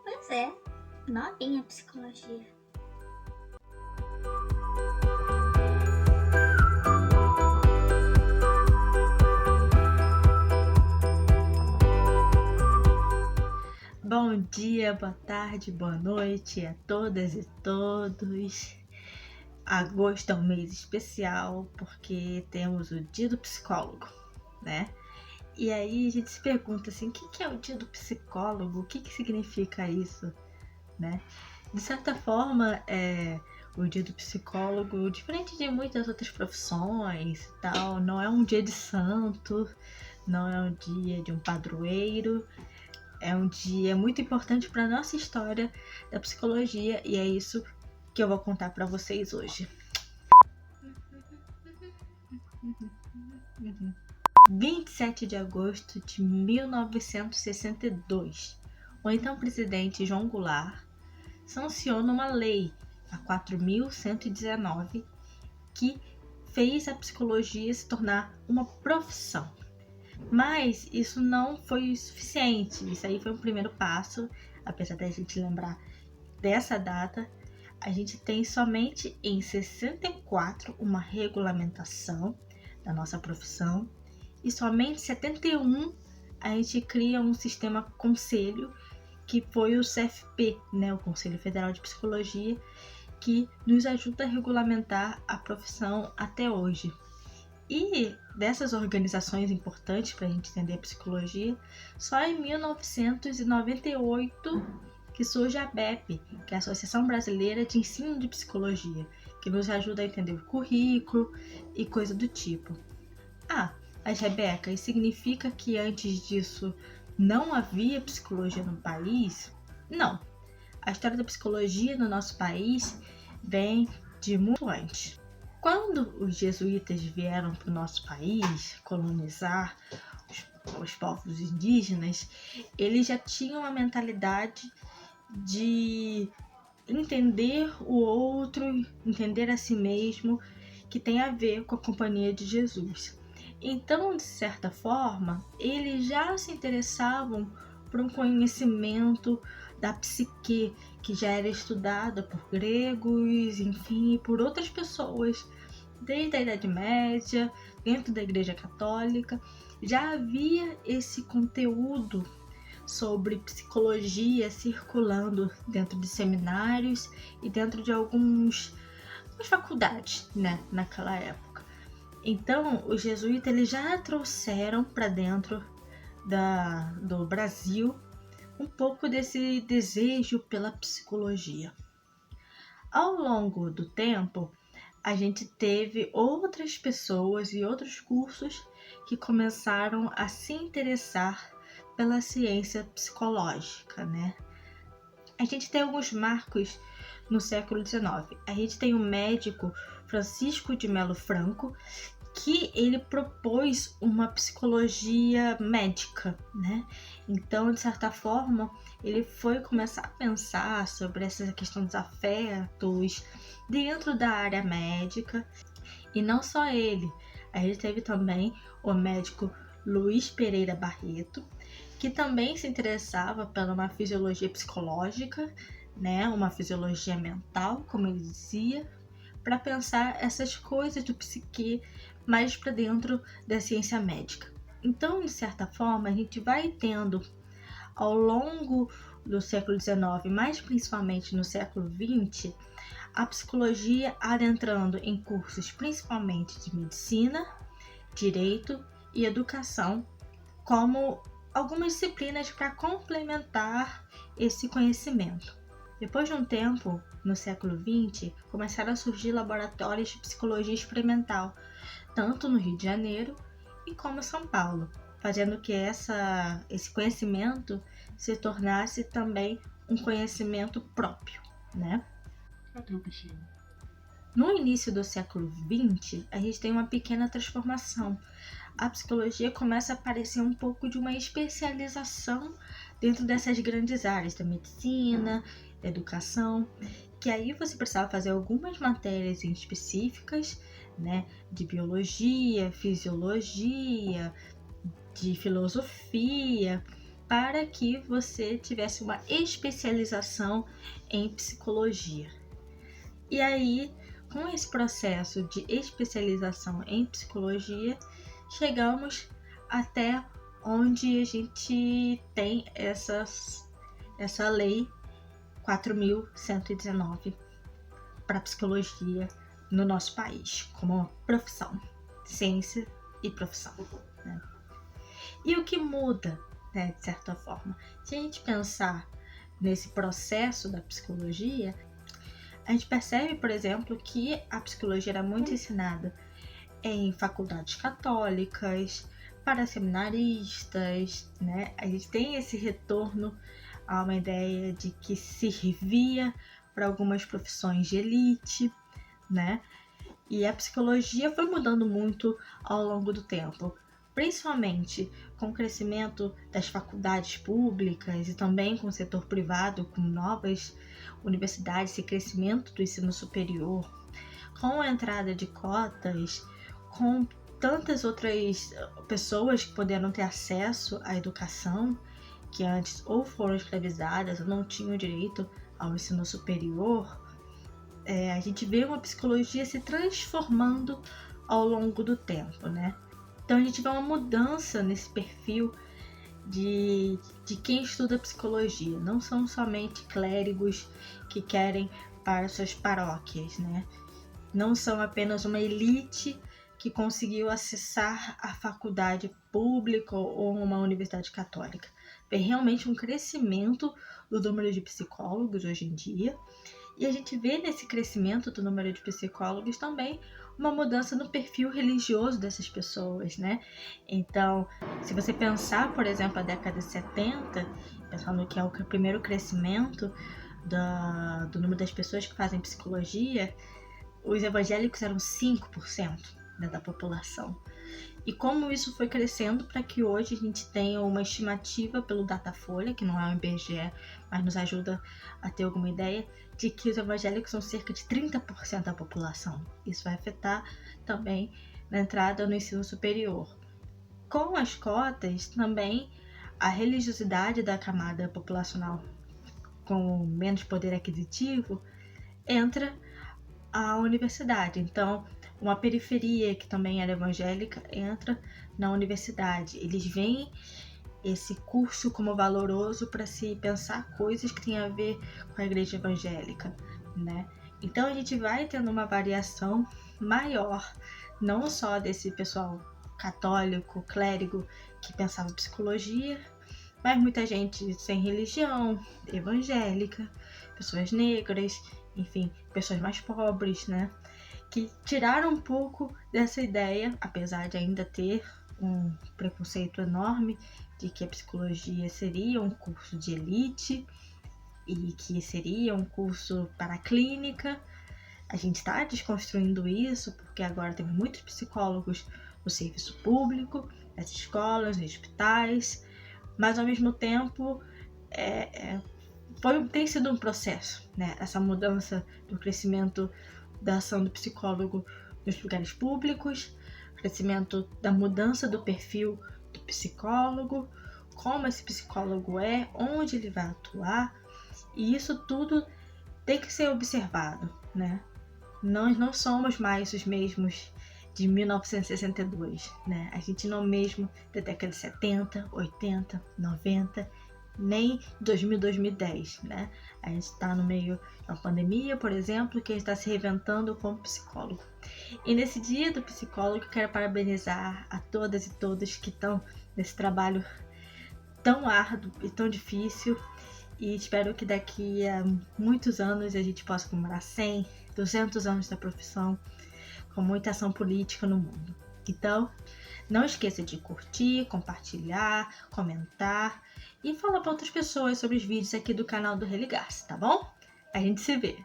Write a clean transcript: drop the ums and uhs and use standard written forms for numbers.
Pois é, novinha psicologia. Bom dia, boa tarde, boa noite a todas e todos. Agosto é um mês especial porque temos o Dia do Psicólogo, né? E aí a gente se pergunta assim, o que é o Dia do Psicólogo? O que significa isso, né? De certa forma, o Dia do Psicólogo, diferente de muitas outras profissões e tal, não é um dia de santo, não é um dia de um padroeiro. É um dia muito importante para a nossa história da psicologia e é isso que eu vou contar para vocês hoje. 27 de agosto de 1962, o então presidente João Goulart sanciona uma lei, a 4.119, que fez a psicologia se tornar uma profissão. Mas isso não foi o suficiente, isso aí foi o primeiro passo, apesar da gente lembrar dessa data. A gente tem somente em 64 uma regulamentação da nossa profissão e somente em 71 a gente cria um sistema conselho, que foi o CFP, né, o Conselho Federal de Psicologia, que nos ajuda a regulamentar a profissão até hoje. E dessas organizações importantes para a gente entender a psicologia, só em 1998 que surge a ABEP, que é a Associação Brasileira de Ensino de Psicologia, que nos ajuda a entender o currículo e coisa do tipo. Mas Rebeca, isso significa que antes disso não havia psicologia no país? Não. A história da psicologia no nosso país vem de muito antes. Quando os jesuítas vieram para o nosso país colonizar os povos indígenas, eles já tinham a mentalidade de entender o outro, entender a si mesmo, que tem a ver com a companhia de Jesus. Então, de certa forma, eles já se interessavam por um conhecimento da psique, que já era estudada por gregos, enfim, por outras pessoas. Desde a Idade Média, dentro da Igreja Católica, já havia esse conteúdo sobre psicologia circulando dentro de seminários e dentro de algumas faculdades, né, naquela época. Então, os jesuítas eles já trouxeram para dentro do Brasil um pouco desse desejo pela psicologia. Ao longo do tempo, a gente teve outras pessoas e outros cursos que começaram a se interessar pela ciência psicológica, né? A gente tem alguns marcos no século XIX. A gente tem o médico Francisco de Melo Franco, que ele propôs uma psicologia médica, né? Então, de certa forma, ele foi começar a pensar sobre essa questão dos afetos dentro da área médica. E não só ele, a gente teve também o médico Luiz Pereira Barreto, que também se interessava pela uma fisiologia psicológica, né? Uma fisiologia mental, como ele dizia, para pensar essas coisas do psique mais para dentro da ciência médica. Então, de certa forma, a gente vai tendo ao longo do século XIX, mais principalmente no século XX, a psicologia adentrando em cursos principalmente de medicina, direito e educação, como algumas disciplinas para complementar esse conhecimento. Depois de um tempo, no século XX, começaram a surgir laboratórios de psicologia experimental, tanto no Rio de Janeiro e como em São Paulo, fazendo que esse conhecimento se tornasse também um conhecimento próprio, né? Cadê o bichinho? No início do século XX, a gente tem uma pequena transformação. A psicologia começa a aparecer um pouco de uma especialização dentro dessas grandes áreas da medicina, da educação, que aí você precisava fazer algumas matérias específicas, né, de biologia, fisiologia, de filosofia, para que você tivesse uma especialização em psicologia. E aí, com esse processo de especialização em psicologia, chegamos até onde a gente tem essa lei 4.119 para psicologia no nosso país, como profissão, ciência e profissão, né? E o que muda, né, de certa forma? Se a gente pensar nesse processo da psicologia, a gente percebe, por exemplo, que a psicologia era muito ensinada em faculdades católicas, para seminaristas, né? A gente tem esse retorno a uma ideia de que servia para algumas profissões de elite, né? E a psicologia foi mudando muito ao longo do tempo, principalmente com o crescimento das faculdades públicas e também com o setor privado, com novas universidades e crescimento do ensino superior, com a entrada de cotas, com tantas outras pessoas que puderam ter acesso à educação, que antes ou foram escravizadas ou não tinham direito ao ensino superior. A gente vê uma psicologia se transformando ao longo do tempo, né? Então a gente vê uma mudança nesse perfil de quem estuda psicologia. Não são somente clérigos que querem para suas paróquias, né? Não são apenas uma elite que conseguiu acessar a faculdade pública ou uma universidade católica. Vê realmente um crescimento do número de psicólogos hoje em dia. E a gente vê nesse crescimento do número de psicólogos também uma mudança no perfil religioso dessas pessoas, né? Então, se você pensar, por exemplo, a década de 70, pensando que é o primeiro crescimento do número das pessoas que fazem psicologia, os evangélicos eram 5%, né, da população. E como isso foi crescendo para que hoje a gente tenha uma estimativa pelo Datafolha, que não é o IBGE, mas nos ajuda a ter alguma ideia, de que os evangélicos são cerca de 30% da população. Isso vai afetar também na entrada no ensino superior. Com as cotas, também a religiosidade da camada populacional com menos poder aquisitivo entra a universidade. Então, uma periferia que também era evangélica entra na universidade. Eles veem esse curso como valoroso para se pensar coisas que têm a ver com a igreja evangélica, né? Então a gente vai tendo uma variação maior, não só desse pessoal católico, clérigo, que pensava em psicologia, mas muita gente sem religião, evangélica, pessoas negras, enfim, pessoas mais pobres, né? Que tiraram um pouco dessa ideia, apesar de ainda ter um preconceito enorme de que a psicologia seria um curso de elite e que seria um curso para a clínica. A gente está desconstruindo isso, porque agora temos muitos psicólogos no serviço público, nas escolas, nos hospitais, mas ao mesmo tempo tem sido um processo, né? Essa mudança do crescimento da ação do psicólogo nos lugares públicos, crescimento da mudança do perfil do psicólogo, como esse psicólogo é, onde ele vai atuar, e isso tudo tem que ser observado, né? Nós não somos mais os mesmos de 1962, né? A gente não é o mesmo da década de 70, 80, 90, nem 2000, 2010, né? A gente está no meio de uma pandemia, por exemplo, que a gente está se reinventando como psicólogo. E nesse dia do psicólogo, quero parabenizar a todas e todos que estão nesse trabalho tão árduo e tão difícil, e espero que daqui a muitos anos a gente possa comemorar 100, 200 anos da profissão com muita ação política no mundo. Então, não esqueça de curtir, compartilhar, comentar e falar para outras pessoas sobre os vídeos aqui do canal do Religar-se, tá bom? A gente se vê!